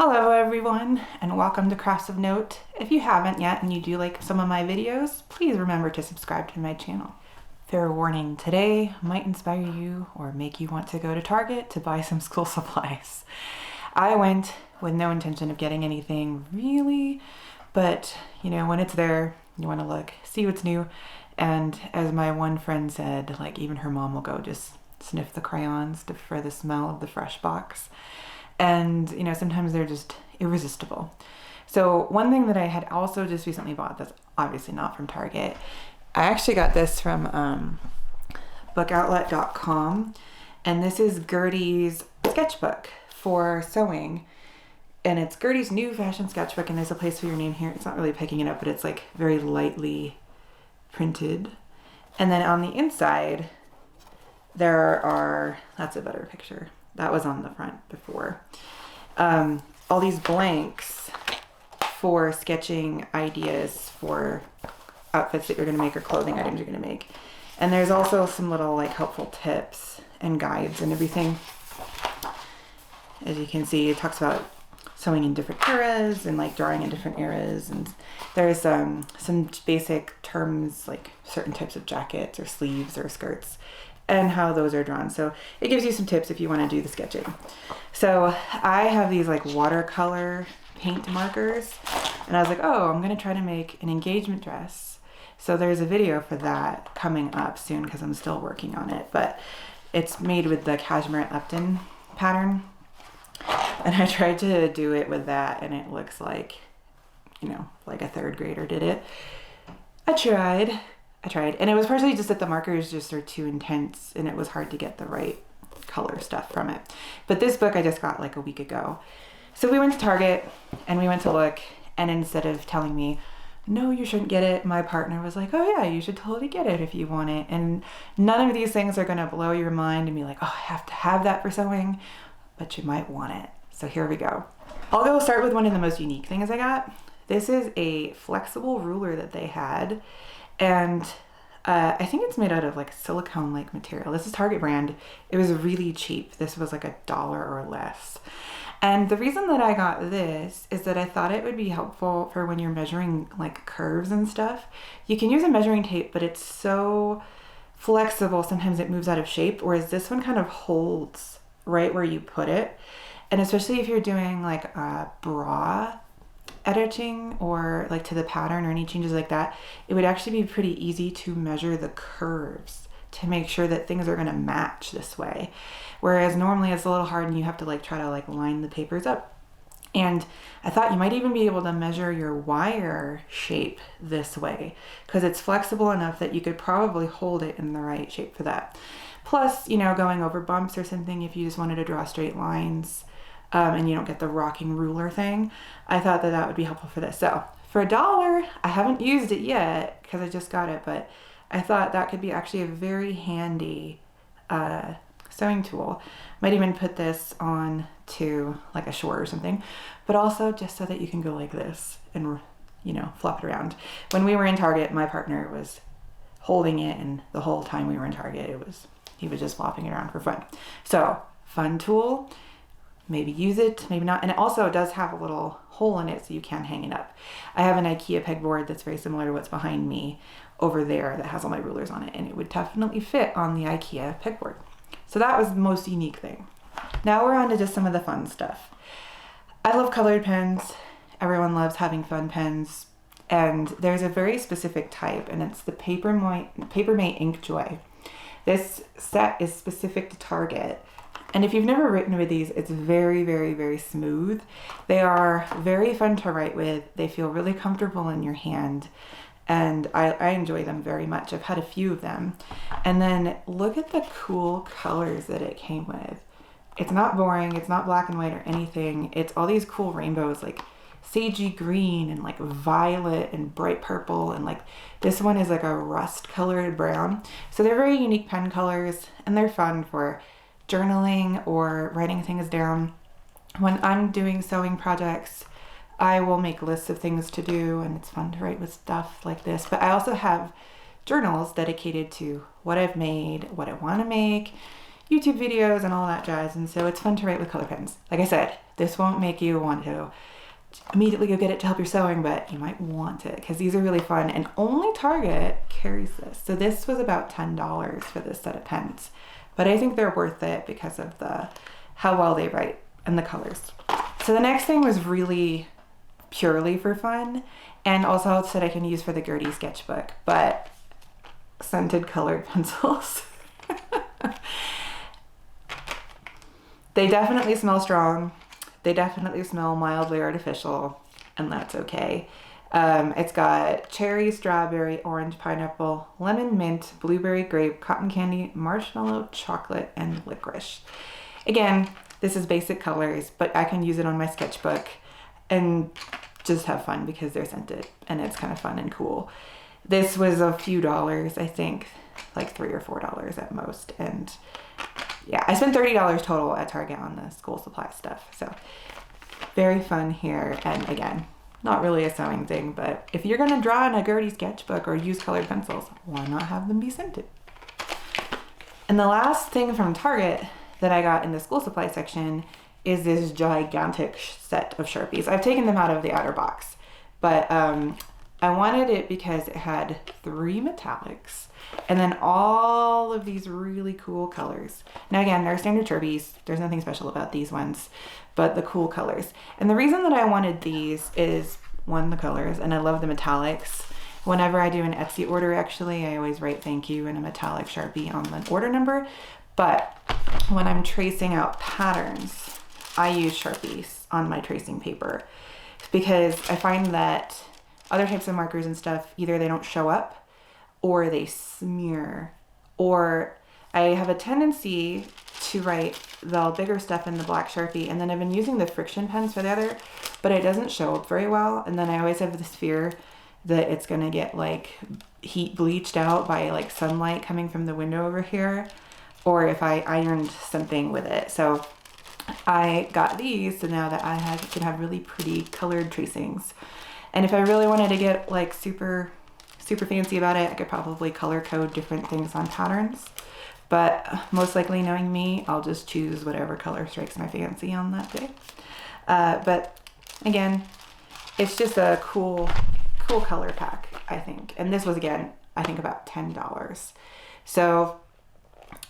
Hello everyone, and welcome to Crafts of Note. If you haven't yet and you do like some of my videos, please remember to subscribe to my channel. Fair warning, today might inspire you or make you want to go to Target to buy some school supplies. I went with no intention of getting anything really, but you know, when it's there, you want to look, see what's new. And as my one friend said, like even her mom will go just sniff the crayons for the smell of the fresh box. And, you know, sometimes they're just irresistible. So one thing that I had also just recently bought that's obviously not from Target, I actually got this from bookoutlet.com. And this is Gertie's sketchbook for sewing. And it's Gertie's new fashion sketchbook. And there's a place for your name here. It's not really picking it up, but it's like very lightly printed. And then on the inside, there are, that's a better picture. That was on the front before. All these blanks for sketching ideas for outfits that you're going to make or clothing items you're going to make. And there's also some little like helpful tips and guides and everything. As you can see, it talks about sewing in different eras and like drawing in different eras. And there's some basic terms like certain types of jackets or sleeves or skirts and how those are drawn. So it gives you some tips if you want to do the sketching. So I have these like watercolor paint markers, and I was like, oh, I'm going to try to make an engagement dress. So there's a video for that coming up soon because I'm still working on it, but it's made with the cashmere and Upton pattern. And I tried to do it with that, and it looks like, you know, like a third grader did it. I tried, and it was partially just that the markers just are too intense and it was hard to get the right color stuff from it. But this book I just got like a week ago. So we went to Target and we went to look, and instead of telling me, no, you shouldn't get it, my partner was like, oh yeah, you should totally get it if you want it. And none of these things are gonna blow your mind and be like, oh, I have to have that for sewing, but you might want it. So here we go. I'll go start with one of the most unique things I got. This is a flexible ruler that they had. And I think it's made out of like silicone-like material. This is Target brand. It was really cheap. This was like $1 or less. And the reason that I got this is that I thought it would be helpful for when you're measuring like curves and stuff. You can use a measuring tape, but it's so flexible, sometimes it moves out of shape, whereas this one kind of holds right where you put it. And especially if you're doing like a bra editing or like to the pattern or any changes like that, it would actually be pretty easy to measure the curves to make sure that things are going to match this way. Whereas normally it's a little hard and you have to like try to like line the papers up. And I thought you might even be able to measure your wire shape this way because it's flexible enough that you could probably hold it in the right shape for that. Plus, you know, going over bumps or something, if you just wanted to draw straight lines, and you don't get the rocking ruler thing, I thought that that would be helpful for this. So for $1, I haven't used it yet because I just got it, but I thought that could be actually a very handy sewing tool. Might even put this on to like a short or something, but also just so that you can go like this and, you know, flop it around. When we were in Target, my partner was holding it, and the whole time we were in Target, he was just flopping it around for fun. So fun tool. Maybe use it, maybe not. And it also does have a little hole in it so you can hang it up. I have an IKEA pegboard that's very similar to what's behind me over there that has all my rulers on it, and it would definitely fit on the IKEA pegboard. So that was the most unique thing. Now we're on to just some of the fun stuff. I love colored pens. Everyone loves having fun pens. And there's a very specific type, and it's the Papermate Inkjoy. This set is specific to Target. And if you've never written with these, it's very, very, very smooth. They are very fun to write with. They feel really comfortable in your hand. And I enjoy them very much. I've had a few of them. And then look at the cool colors that it came with. It's not boring. It's not black and white or anything. It's all these cool rainbows like sagey green and like violet and bright purple. And like this one is like a rust colored brown. So they're very unique pen colors, and they're fun for journaling or writing things down. When I'm doing sewing projects, I will make lists of things to do, and it's fun to write with stuff like this. But I also have journals dedicated to what I've made, what I want to make, YouTube videos and all that jazz. And so it's fun to write with color pens. Like I said, this won't make you want to immediately go get it to help your sewing, but you might want it because these are really fun, and only Target carries this. So this was about $10 for this set of pens, but I think they're worth it because of how well they write and the colors. So the next thing was really purely for fun, and also that I can use for the Gertie sketchbook, but scented colored pencils. They definitely smell strong. They definitely smell mildly artificial, and that's okay. It's got cherry, strawberry, orange, pineapple, lemon, mint, blueberry, grape, cotton candy, marshmallow, chocolate, and licorice. Again, this is basic colors, but I can use it on my sketchbook and just have fun because they're scented, and it's kind of fun and cool. This was a few dollars, I think, like $3 or $4 at most, and yeah, I spent $30 total at Target on the school supply stuff. So very fun here. And again, not really a sewing thing, but if you're going to draw in a Gertie sketchbook or use colored pencils, why not have them be scented? And the last thing from Target that I got in the school supply section is this gigantic set of Sharpies. I've taken them out of the outer box, but I wanted it because it had 3 metallics and then all of these really cool colors. Now again, they're standard Sharpies. There's nothing special about these ones, but the cool colors. And the reason that I wanted these is, one, the colors, and I love the metallics. Whenever I do an Etsy order, actually, I always write thank you in a metallic Sharpie on the order number. But when I'm tracing out patterns, I use Sharpies on my tracing paper because I find that other types of markers and stuff, either they don't show up or they smear, or I have a tendency to write the bigger stuff in the black Sharpie, and then I've been using the friction pens for the other, but it doesn't show up very well. And then I always have this fear that it's gonna get like heat bleached out by like sunlight coming from the window over here, or if I ironed something with it. So I got these so now that I can have really pretty colored tracings. And if I really wanted to get like super fancy about it, I could probably color code different things on patterns. But most likely, knowing me, I'll just choose whatever color strikes my fancy on that day. But again, it's just a cool color pack, I think. And this was, again, I think about $10. So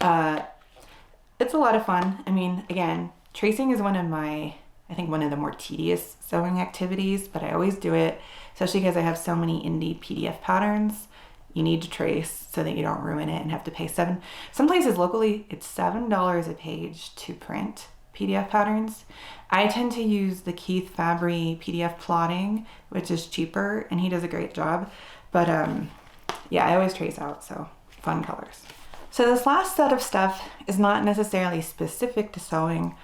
it's a lot of fun. I mean, again, tracing is one of the more tedious sewing activities, but I always do it, especially because I have so many indie PDF patterns. You need to trace so that you don't ruin it and have to pay some places locally, it's $7 a page to print PDF patterns. I tend to use the Keith Fabry PDF plotting, which is cheaper, and he does a great job. But yeah, I always trace out, so fun colors. So this last set of stuff is not necessarily specific to sewing,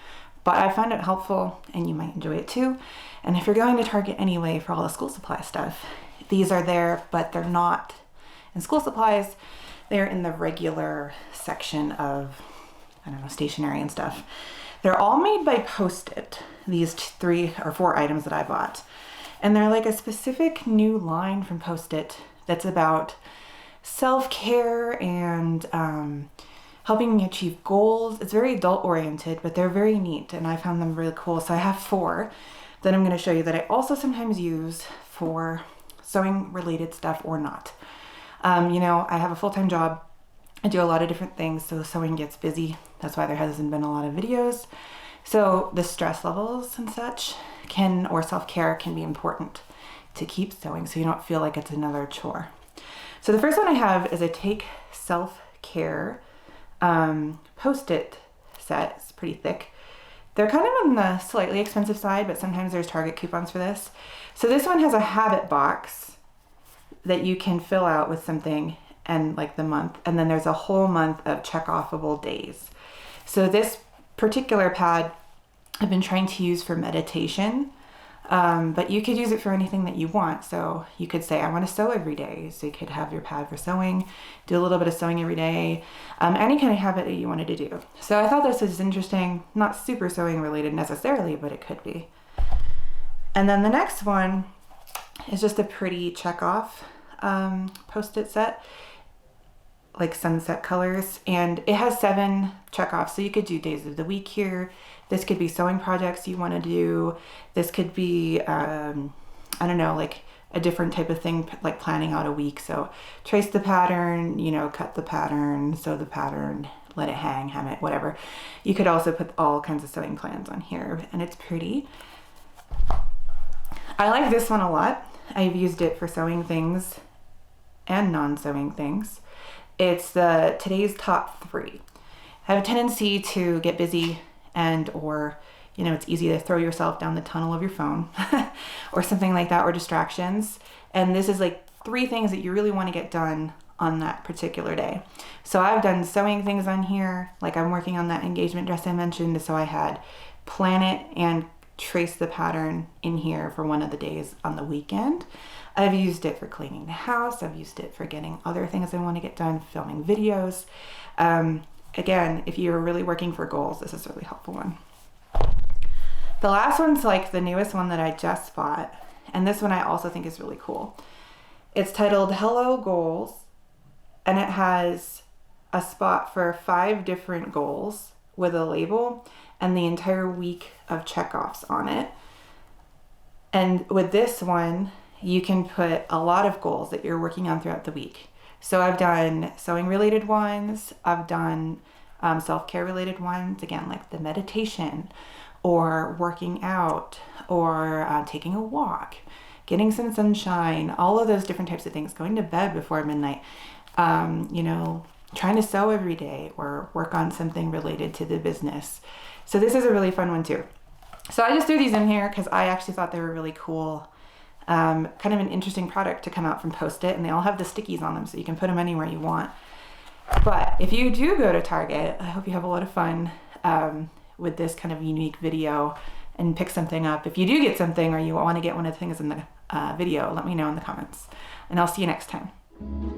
but I find it helpful, and you might enjoy it too. And if you're going to Target anyway for all the school supply stuff, these are there, but they're not in school supplies. They're in the regular section of, I don't know, stationery and stuff. They're all made by Post-it, these 3 or 4 items that I bought. And they're like a specific new line from Post-it that's about self-care and helping me achieve goals. It's very adult oriented, but they're very neat, and I found them really cool. So I have 4 that I'm going to show you that I also sometimes use for sewing related stuff or not. You know, I have a full-time job. I do a lot of different things, so sewing gets busy. That's why there hasn't been a lot of videos. So the stress levels and such or self-care can be important to keep sewing so you don't feel like it's another chore. So the first one I have is a Take Self-Care Post-it set. It's pretty thick. They're kind of on the slightly expensive side, but sometimes there's Target coupons for this. So this one has a habit box that you can fill out with something and like the month, and then there's a whole month of check-offable days. So this particular pad I've been trying to use for meditation, but you could use it for anything that you want. So you could say, I want to sew every day. So you could have your pad for sewing, do a little bit of sewing every day, any kind of habit that you wanted to do. So I thought this was interesting, not super sewing related necessarily, but it could be. And then the next one is just a pretty check off Post-it set. like sunset colors, and it has 7 checkoffs. So you could do days of the week here. This could be sewing projects you want to do. This could be, I don't know, like a different type of thing, like planning out a week. So trace the pattern, you know, cut the pattern, sew the pattern, let it hang, hem it, whatever. You could also put all kinds of sewing plans on here, and it's pretty. I like this one a lot. I've used it for sewing things and non-sewing things. It's the today's top 3. I have a tendency to get busy and or, you know, it's easy to throw yourself down the tunnel of your phone or something like that, or distractions. And this is like 3 things that you really want to get done on that particular day. So I've done sewing things on here, like I'm working on that engagement dress I mentioned, so I had plan it and trace the pattern in here for one of the days on the weekend. I've used it for cleaning the house. I've used it for getting other things I want to get done, filming videos. Again, if you're really working for goals, this is a really helpful one. The last one's like the newest one that I just bought, and this one I also think is really cool. It's titled Hello Goals, and it has a spot for 5 different goals with a label and the entire week of checkoffs on it. And with this one, you can put a lot of goals that you're working on throughout the week. So I've done sewing related ones, I've done self-care related ones, again, like the meditation or working out or taking a walk, getting some sunshine, all of those different types of things, going to bed before midnight, you know, trying to sew every day or work on something related to the business. So this is a really fun one too. So I just threw these in here because I actually thought they were really cool. Kind of an interesting product to come out from Post-it, and they all have the stickies on them so you can put them anywhere you want. But if you do go to Target, I hope you have a lot of fun with this kind of unique video and pick something up. If you do get something or you want to get one of the things in the video, let me know in the comments, and I'll see you next time.